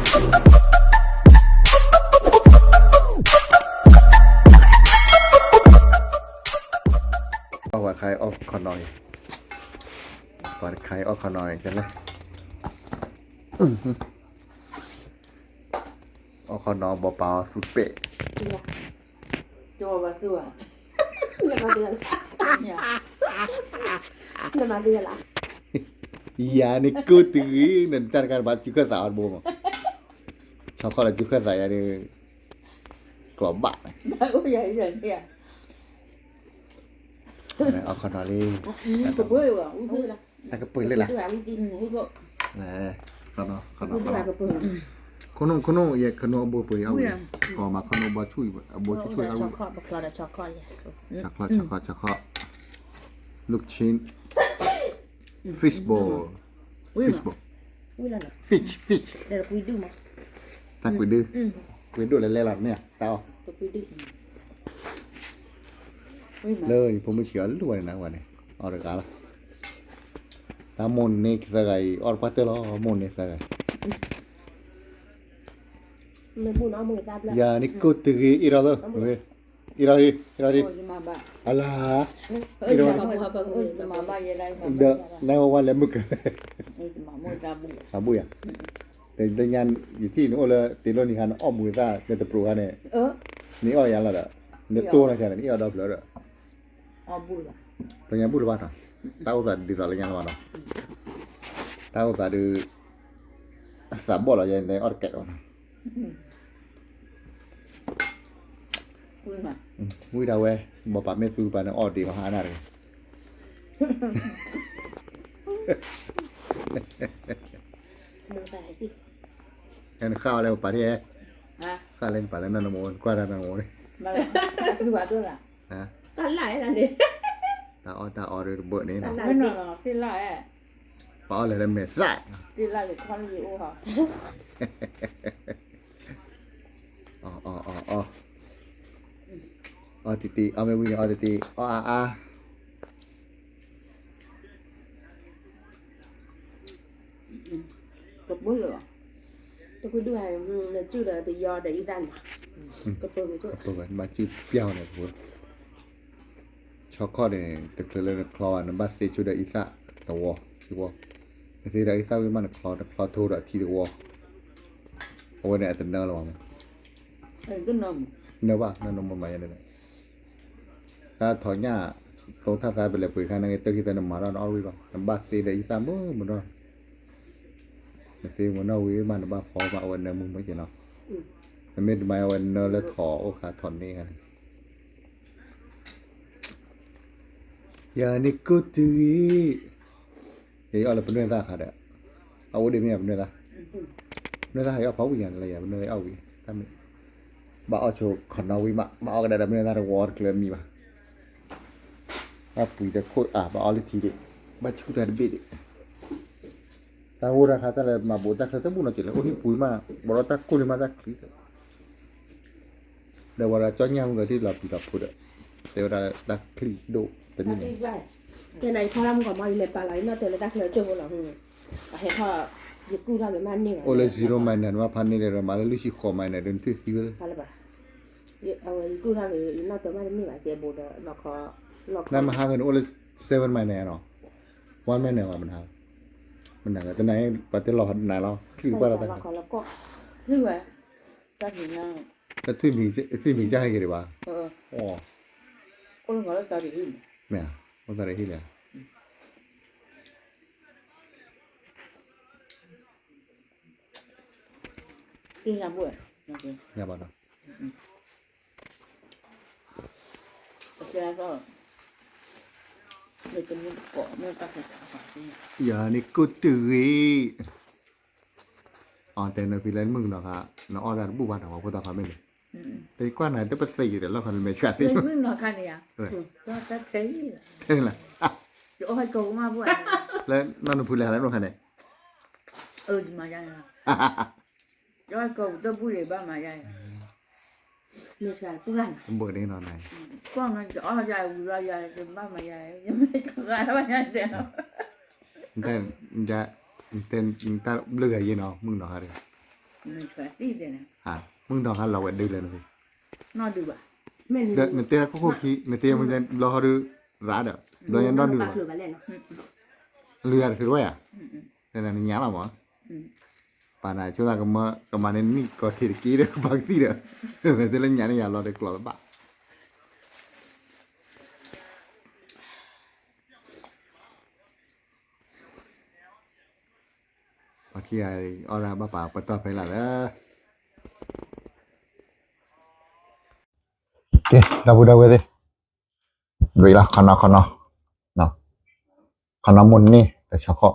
เอาว่าใครออกขอนอยว่าใครออกขอนอยกันเลยออกขอนอยเบาๆสุดเป๊ะจัวบะสัว อย่ามาเดือน เนี่ย อย่ามาเดือนละ iya ni ku tui nanti kan baca juga saat bom cakap lah juga saya ni kelobak ได้อุ้ยใหญ่เรื่องเนี่ย เอาขอนอยเลย ก็เบื่อว่ะอุ้ย อุ้ เบื่ ย อ ละ แล้วก็เปิดเลยล่ะ ตัวอันดิน อุ้ยเบื่อ ขอนอยขอนอ อุ้ ย ยละก็เปิด คนนู้นอย่าคนนู้นบ่เปิดเอาก่อมาคนนู้นบ่ช่วยบ่ช่วยเอา ช็อกโกแลตบอกเราได้ช็อกโกแลต ชักคอลูกชิ้น fish ball อุ้ย fish ball อุ้ยละเนี่ย fish เดี๋ยวเราคุยดูมั้ย ตักไปดื้อไปดูเล่นๆเนี่ยเตา ตัวปีดิอุ้ยมา เลยผมไม่เชื่อด้วยนะวันนี้เอาเรื่องอะไรตามอนนี่สักไงออกไปเตลอมอนนี่สักไง ไม่พูดเอามือจับแล้ว ya ni ku tegi irado iradi โอ้ยมาบ้า ala เอ้ยมาบ้าเอ้ยมาบ้ายังไงมา de บ้า na wa le muk เอ้ยมาโมดาบุ abu yaแต่ยันอยู่ที่นู้นเลยตีโลนี่ฮันอ้อมมือซะเป็นตะปรูกันเนี่ย นี่อ้อยังละด่ะเนี่ยตัวนะแค่นี้อ้อดอกเลยด่ะ อ๋อบุละ เป็นยังบุรุษบ้านอ่ะตาอุตส่าห์ดีต่อเลยยังละวันอ่ะตาอุตส่าห์ดูสามบ่อละยังในออดแกะวัน อุ้ยมา มุ้ยดาวเว้ยบ่ปะไม่ซื้อไปนะออดดีกว่าหาหน้าเลย มือใส่ที่ งั้นข้าวอะไรปะที่ฮเอ๊ะะ ข้าวเล่นปะแล้วนั่นโมนกว่านั่นโมน มาคือว่าตัวละ ฮะ ตันไหลนั่นดิ ตาออดเลยเบิดนี่นะ ไม่นอนหรอที่ไรอ่ะ ปะอะไรเม็ดใส่ ที่ไรหรือคอนอยู่ค่ะ อ๋อติเอาไม่วิ่งอ๋อติอ๋ออ่ะ ก็เบื่อ ตัวคุยดูให้เนี่ยชื่อเลยตัวยอเดี๋ยวอีดันก็เปิดก็ เปิดมาจืดเปรี้ยวเนี่ยพูดช็อกโกแลตเนี่ยตึกเลยคลอนะบัสเซจูดาอิซะตะวอคือวอเซดาอิซะวิมันคลอโทระทีเดวอโอ้เนี่ยแต่เนื้อละมั้ง เอ้ยก็นม เนื้อว่าเนื้อนมมาอย่างนั้นถ้าถอนหญ้าตรงท่าซ้ายไปเลยปุ๋ยข้างนั้นตึกที่เป็นน้ำมันร้อนเอาไว้ก่อนบัสเซดาอิซะมั้งมันร้อนเซมันเอาไว้มันบ้าพอมาเอาเนื้อมึงไม่ใช่เนาะมันไม่มาเอาเนื้อแล้วถอโอ้ขาถอนนี่กันya nikuti ya ala bener dah ada awak dia punya bener dah ya apa yang lah ya bener awi kami bawa cho khanawi mak bawa ke dalam bener dah war klaim ni bah apa dia kod bawa le ti dek baca dah debit dek tahu dah kata lah mabuk tak kata pun nak jelah oh ni pui mak baru tak kul lima tak klik dah wara connya muka di lap tidak pun dah dia dah tak klik do เป็นยังไง แต่ไหนพอรำก่อนมาอยู่ในปลาไหลเนาะแต่ละตาเคยเจอหรอเห็นพ่อยึดกู้ทำเป็นมันนี่ โอเลซีโร่มันนั่นว่าพันนี่เลยมาแล้วลูกชิคอมันนั่นเดินที่คือ อะไรบ้างเอากู้ทำเป็นนอกตัวมันนี่แบบเจ็บปวดหลอกคอหลอก นั่นมาหาเงินโอเลเซเว่นมันแน่เนาะวันแม่แน่ว่ามันหามันหนักแต่ไหนปฏิหลอกไหนเราคือว่าเราตั้ง หลอกคอแล้วก็ คือว่าจะถึงยัง แต่ที่มีจะให้กี่ดีวะอ๋อ คนก็แล้วจะดีขึ้น เนี่ยมันอะไรที่เนี่ย ที่ยังบ่นะคือ อย่าบอกนะ แล้วก็เลยเป็นเกาะไม่ตัดสินใจที่ อย่านี่กูตื่นอ๋อแต่ในฟิลเลนมึงเนาะค่ะเนาะออเดอร์บุบานของกูตาฟ้าไม่เลยแต่กว่าไหนแต่เป็นสี่เดี๋ยวเราคนไม่ชัดที่ ไม่นอนกันเนี่ยก็จะเท่เลย ใช่ไหมล่ะ จะเอาให้กูมาบ่ แล้วนั่นพูดแล้วน้องคนไหน มาใหญ่นะจะให้กูจะพูดเลยบ้ามาใหญ่ มีสารผู้กัน เบิร์ดนี่นอนไหน ก็มันจะเอาใหญ่อุราใหญ่จะบ้ามาใหญ่ยังไม่ทำงานว่าใหญ่เดียว แต่จะแต่ตาเลือกยี่เนาะมึงเนาะฮะเลย ไม่ช่วยตีเดี๋ยวนะ มึงดอกฮัลเราเวดเลยนะพี่ นอนดูบ่ แม่น เด็กเตะเขาโคกี้เตะมึงจะรอเขาดูร้านเด้อโดยยันดอนดู ปากหรือว่าเล่นเนาะ เรือคือด้วยอ่ะนั่นนี่ยาละมั้งป่านไหนช่วงก็มาเนี่ยนี่ก็ทีกี้เด้อบางทีเด้อเตะเล่นยาเนี่ยยาเราได้กลัวบ้าบางทีไอ้อราบ้าป่าปะต่อไปละแล้วโอเคเราพูดเอาไว้ดิดูละขนาเนาะขนามุนนี่แต่เฉพาะ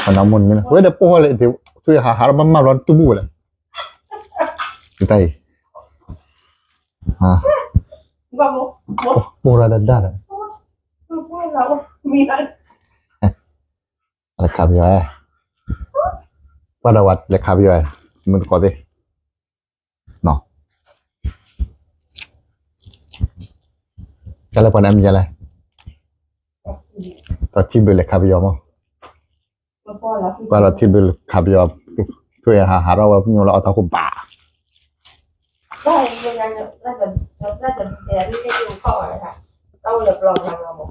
ขนามุนนี่นะเว้ยเดี๋ยวพอเลยเดี๋ยวช่วยหาบ้านมาร้อนตุ้บูเลยkita ah vamos murah dadarเรามีอะไร ada kabio pada wat le kabio menurut kau deh no kalau pada am jalan tak timbul le kabio mau kalau timbul kabio tu ya harau punya lah atau aku bah ได้ยังน่าจะแต่ที่ได้ดูข้อเลยค่ะต้องเรียบร้อยทางเราหมด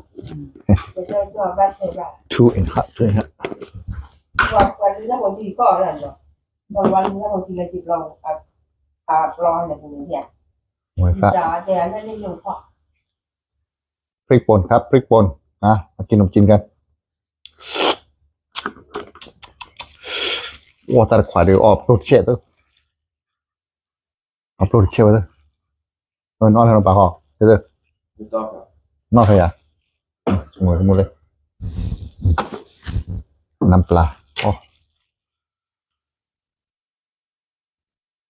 จะได้ตัวบ้านเสร็จแล้ว two and half วันนี้ถ้าคนที่ก็อะไรเนาะวันนี้ถ้าคนที่เราจิบลองรออะไรพวกนี้เนี่ย masa จะนั่นนี่ดูข้อ พริกป่นครับพริกป่นนะมากินขนมจีนกันว่าแต่ขวาเดี๋ยวออกโปรดเช็ดด้วยออกโปรดเช็ดด้วยนอนให้เราปากหอกเด้อนอกใครอ่ะหมดเลยน้ำปลาโอ้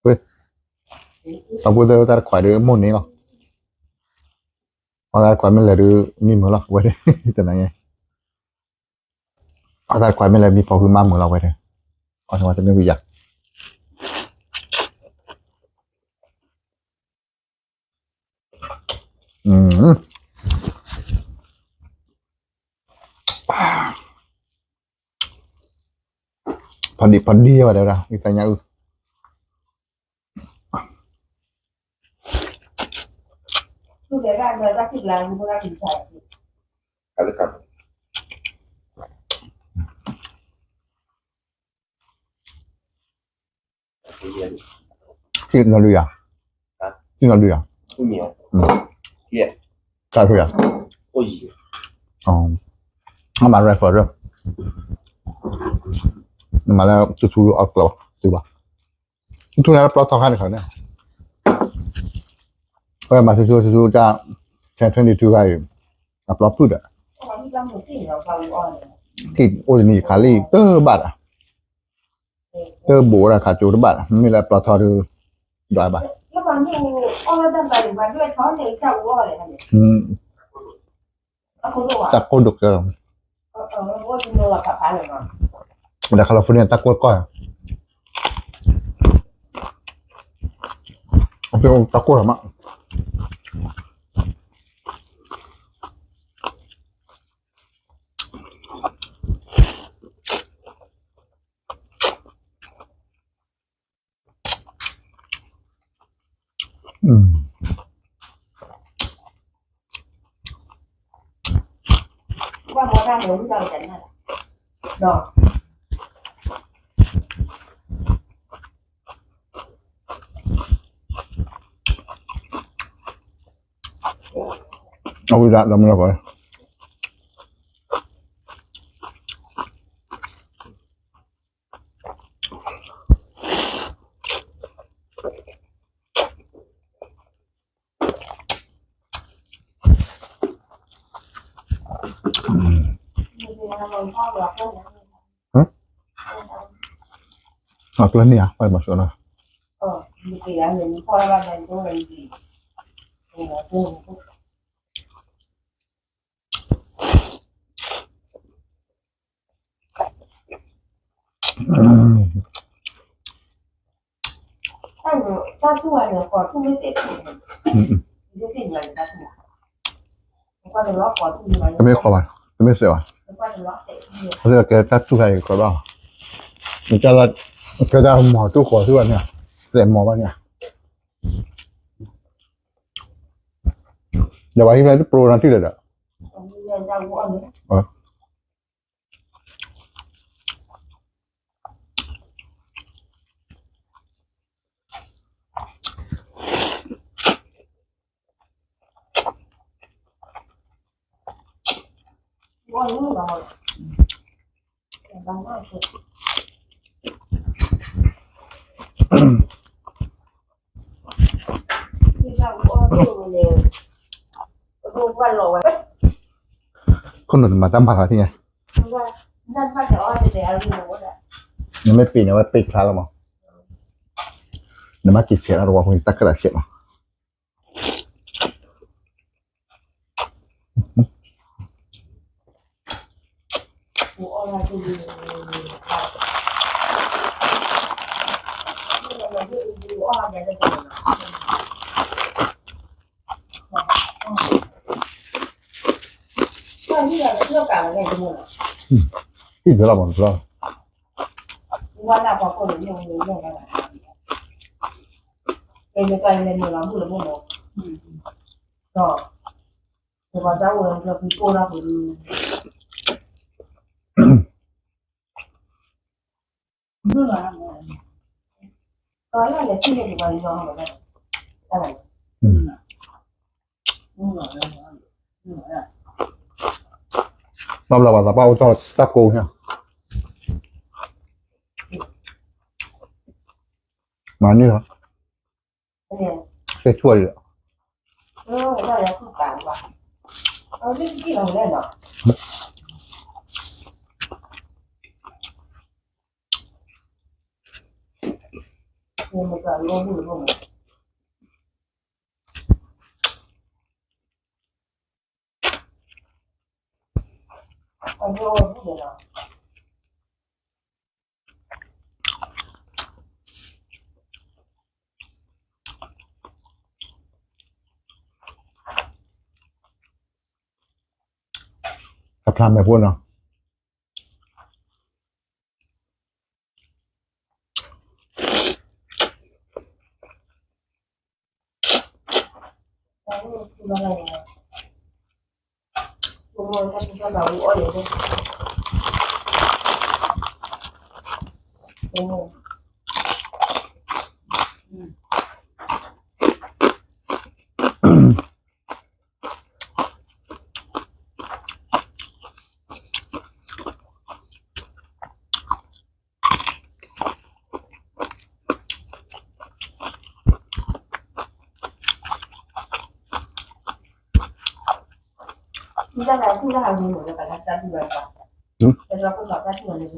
เฮ้ยตอนพูดเดี๋ยวแต่ขวาเดี๋ยวมุนนี้เนาะเอาแต่ขวาไม่เลยหรือมีมือหรอไว้ดิแต่ไหนไงเอาแต่ขวาไม่เลยมีพอคือมามือเราไว้เถอะเอาจังหวะจะไม่คุยอยากพอดีว่ะเดี๋ยวนะมีสัญญาทุกอย่างเราได้คิดแล้วมันก็ได้คิดใช่ ada kanที่นอนดูอย่างที่นอนดูอย่าง umi ya iya ใช่คุยอย่าง oh iya อ๋อมาเรฟเฟอร์เรื่องมาแล้วจะทูเอากลับดีกว่าทูแล้วปลอดทองคำเขาเนี่ยก็มาชูจะแชร์22ให้อัปโหลดทุดอ่ะที่โอ้ยนี่ขาลีเตอร์บัตรเตอร์โบราขาจูรบัตรมีอะไรปลอดทองดูได้ป่ะแล้วบางทีอ้อดันไปหรือว่าด้วยช้อนในเจ้าอ้ออะไรกันเนี่ยจากโคดุกเจอว่าจริงเราขับผ่านเลยเนาะแต่แคลิฟอร์เนียตะโกนก้อยเป็นตะโกนหรอมะว่าหมอด้านหนูที่เราจะนั่นเนาะเอาไปดัดเราไม่ได้ก่อนเอาตัวนี้อ่ะไปมาชวนนะมีกี่อย่างหนึ่งพอแล้ววันนั้นต้องเลยดีถ้าช่วยเนี่ยก่อนทุกไม่เสร็จจะสิ่งอะไรถ้าช่วยก็จะล็อกก่อนทุกอย่างจะไม่ขอมันจะไม่เสียว่ะ ก็จะล็อกเสร็จเขาจะแกจัดทุกอย่างก่อนบ้างมันจะละ cái ra mỏ chú khổ thứ này dễ mỏ bao nhiêu giờ bà hiện pro nanti dah dah เงินเราอันนี้ ว่านี่เราแต่บางหน้าสุดที่เราว่าดูเนี่ยดูว่าหล่อไว้ con đừng mà tắmผักที่ไง ว่านั่นถ้าจะว่าจะเอาดีหมดอ่ะ ยังไม่ปีนนะว่าปีคลาแล้วมั้งเดี๋ยวมากินเสียแล้วว่าคุณตักกระดาษเสียมั้ง กูเอาอะไรดูดูว่าจะได้กินก็ที่เราเที่ยวกันอะไรกันหมด ที่เดี๋ยวเราบอกเรา ว่าเราพอคนเรื่องนี้เรื่องอะไรเป็นไปในเมืองเราพูดแล้วหมดก็แต่ว่าเจ้าเราคือโก้เราคือ เมื่อไหร่ ตอนแรกเลยที่เรียนอยู่บริษัทเหมือนกันอะไร เมื่อไหร่เมื่อไหร่ เราว่าจะเป้าจอดตะโกเนี่ยมานี่เหรอ เนี่ย แค่ช่วยเลย ได้แล้วคือการว่าเอาเรื่องที่เราเล่นเนาะเนี่ยมันก็รู้รู้รู้มันก็รู้รู้เนาะถ้าพลาดไม่พูดเนาะ แล้วคืออะไรเนี่ยตัวมันก็คือเรารู้อะไรด้วยโอ้ ที่เรามีหมดเลยแต่ละจัดที่เราแต่เราก็บอกได้ที่เราเลย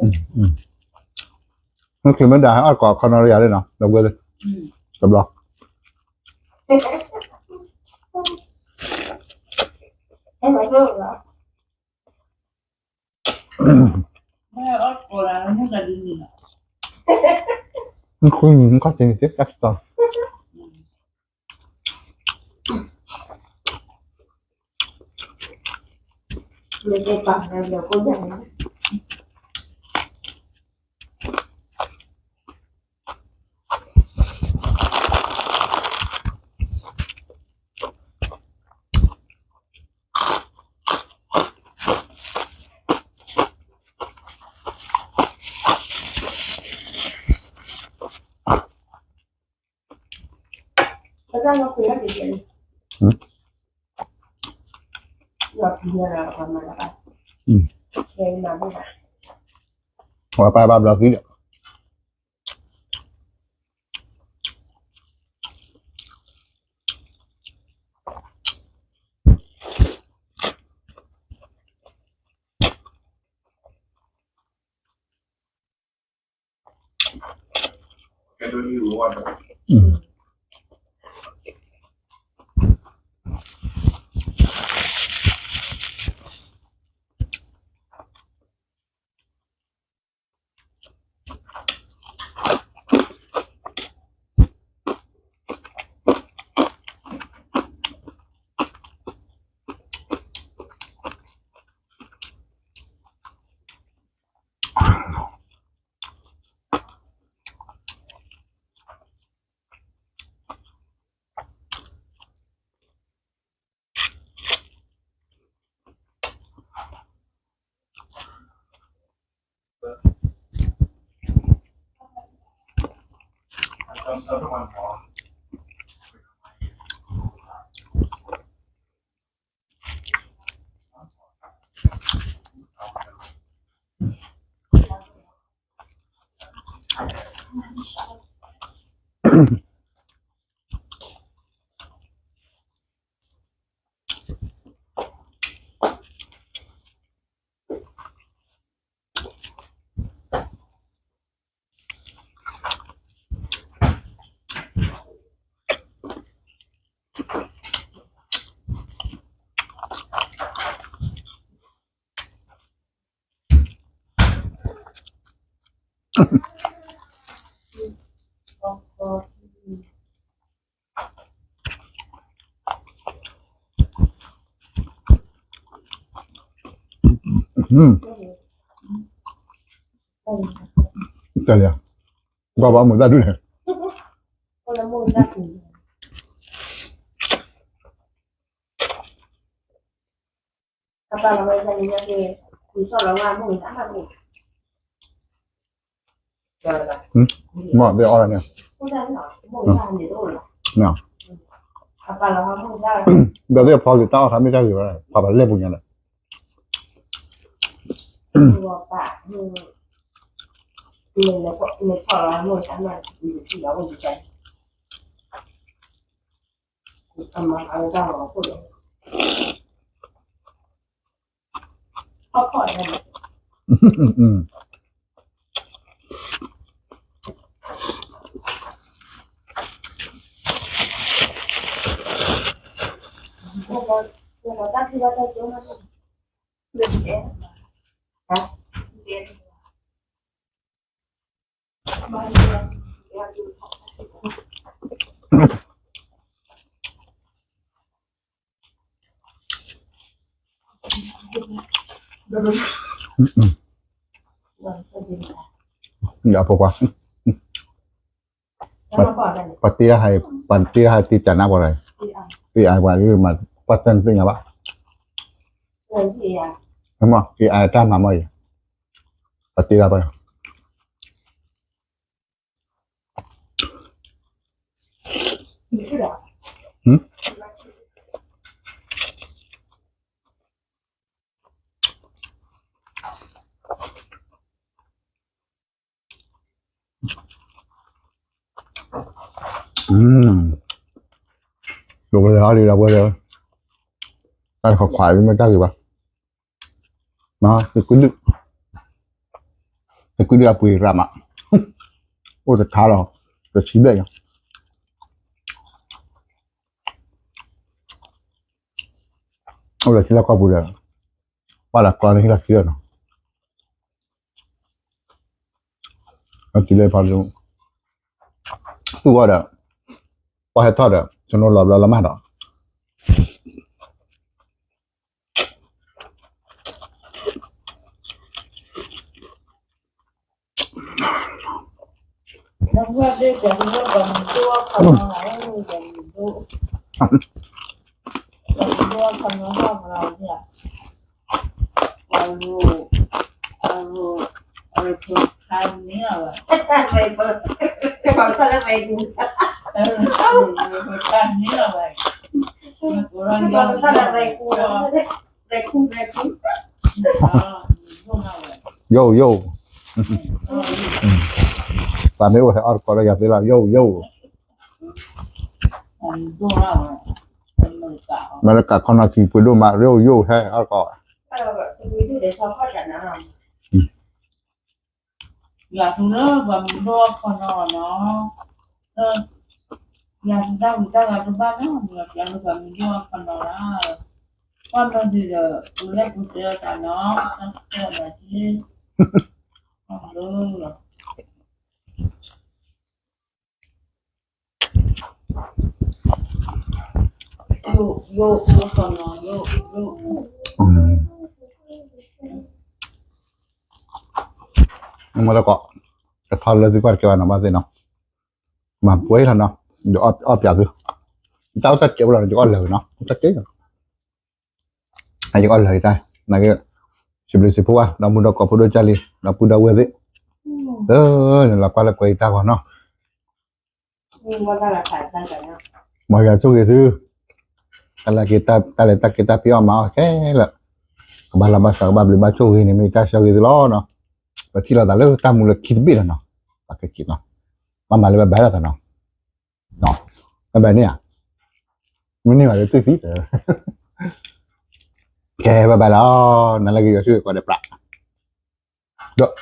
นั่นคือมันด่าให้ออดกอดคอนอริยาเลยเนาะเราเบอร์เลยกับเรา ให้ไหมก็เหรอ แม่ก็โกรธแล้วไม่กระดิ่งนี่นะ คุณก็จริงสิแอคต่อ เลยได้ปังแล้วเดี๋ยวก็ยัง ก็ได้เราคุยกันดีๆยอดเยี่ยมเราทำมาแล้วกันเยี่ยมมาด้วยนะ ว่าไปบ้านเราสิเดี๋ยว แกดูอยู่ว่า อ แล้วทุกวันพอ แต่เนี่ยบ้าเหมือนได้ด้วยเนี่ย คนละมือได้ถึงถ้าบ้านเราไม่ได้ยังไงคุยสอนเราว่ามือทั้งนั้นเลยเจอละ หมอเดี๋ยวอะไรเนี่ย ผู้ชายหน่อยมือได้เดี๋ยวโดนละ เนาะ ถ้าบ้านเราว่ามือได้ เดี๋ยวพอติดต่อทำไม่ได้อยู่อะไรพอแบบเล่นพวกนี้แหละ ตัวปากมือในพอเรามือทั้งนั้นอยู่ที่เราอยู่ใจทำมาเอาได้หรอพูดเขาปล่อยเลย อืม พวกเราตั้งที่ว่าได้เยอะมากเรียนเองฮะเรียนมาเรียนอย่าพกว่า แล้วมาก่อนกัน pati hai ti chana boleh AI buat ni mah paten tu apa เรียนที่อ่ะ semua AI tak nama ya pati apa ya มีชื่อหรอ ดูไปแล้วดีแล้วไปเลยการขอขวายไม่ได้หรือเปล่ามาคือกูดึกปุยรำอ่ะโอ้จะท้าเราจะชี้ได้ยังโอ้จะชี้แล้วก็บุญเลยว่าหลักการที่เราคิดเนาะเราคิดเลยพอรู้ตัวเด้อพอให้ทอดเด้อฉันนอนหลับแล้วละมาดอก แล้วเพื่อนได้จะรู้ว่ามันตัวคนไหนมีจะรู้ตัวคนห้องเราเนี่ยเราถูกทางนี้อะไรไปเปิดเขาจะได้ไปดูถูกทางนี้อะไรเราจะได้ไปกูไปคุ้มโยโย่ตอนนี้ว่าออร์ก็เลยอยากได้ละโยโย่มันก็คนละทีพูดดูมาเร็วโย่แค่ออร์ก็อยากรู้ว่ามันรอคนนอนเนาะอยากได้รู้บ้านเนาะอยากรู้ว่ามันรอคนนอนนะว่ามันดีเลยกูเล่นกูเจอกันเนาะตั้งแต่แบบที่โยคนนอนโยมันแล้วก็จะทอนเลยดีกว่าเกี่ยวกับน้ำมันสิเนาะมาป่วยทันเนาะเดี๋ยวอ้อมอยากซื้อเจ้าจะเก็บเราจะอ้อนเลยเนาะจะเก็บให้จะอ้อนเลยได้นั่นก็สิบว่าเราบุญเราก็พูดด้วยใจเลยเราพูดด้วยเวทีนั่นเราก็เลยคุยตาก่อนเนาะ Guarda la carta, no. Magari ciò che tu tale più ma che la balla bassa babli bacio ini mi tasha gitu lo no berarti la dalle tamu le kit bira no pakai kit no mama le bella ta no no vabbè ne ha ini ma tu fit che vabbè no non la che io qua de pra do